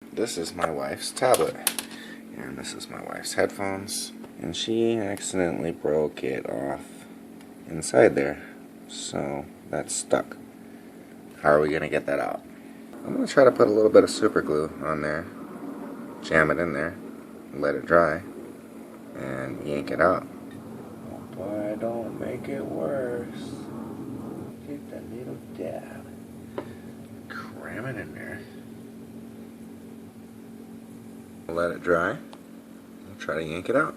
This is my wife's tablet, and this is my wife's headphones, and she accidentally broke it off inside there, so that's stuck. How are we gonna get that out? I'm gonna try to put a little bit of super glue on there, jam it in there, let it dry, and yank it out. Oh boy, don't make it worse. Get that little dab. Cram it in there. Let it dry. I'll try to yank it out.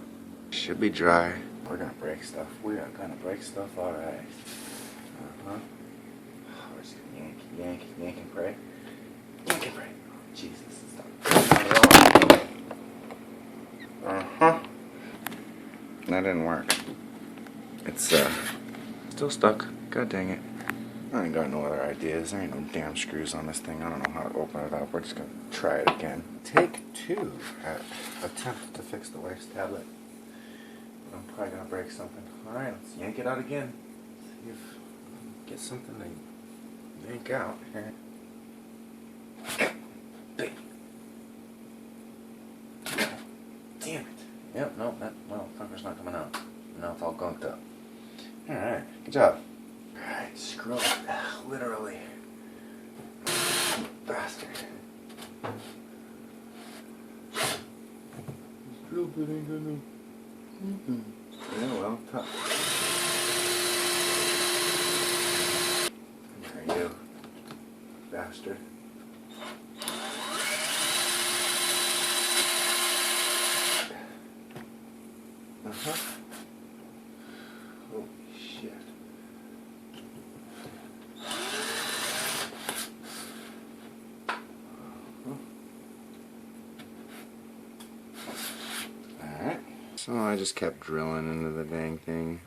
Should be dry. We're gonna break stuff. We are gonna break stuff, alright. We're just gonna yank, and pray. Yank and pray. Oh, Jesus, stop. That didn't work. It's still stuck. God dang it. I ain't got no other ideas. There ain't no damn screws on this thing. I don't know how to open it up. We're just gonna try it again. Take 2 at attempt to fix the wife's tablet. But I'm probably gonna break something. Alright, let's yank it out again. See if I can get something to yank out here. Damn it. Yep, no, that motherfucker's not coming out. Now it's all gunked up. Alright, good job. Alright, screw it. Literally. Bastard. Drill bit ain't gonna. Yeah, well, tough. There you, bastard. Holy shit. Alright. So I just kept drilling into the dang thing.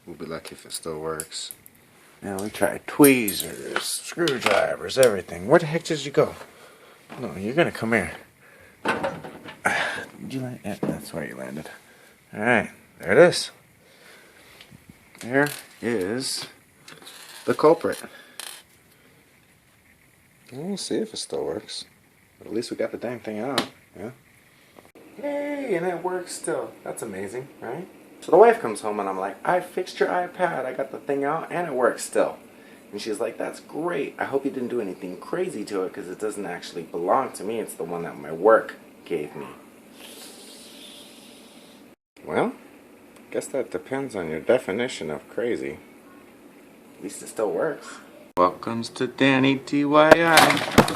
We'll be lucky if it still works. Now we tried tweezers, screwdrivers, everything. Where the heck did you go? No, you're gonna come here. Did you land? Yeah, that's where you landed. Alright, there it is. There is the culprit. We'll see if it still works. But at least we got the dang thing out. Yeah. Yay, and it works still. That's amazing, right? So the wife comes home and I'm like, I fixed your iPad. I got the thing out and it works still. And she's like, that's great. I hope you didn't do anything crazy to it because it doesn't actually belong to me. It's the one that my work gave me. Well, I guess that depends on your definition of crazy. At least it still works. Welcome to Danny TYI.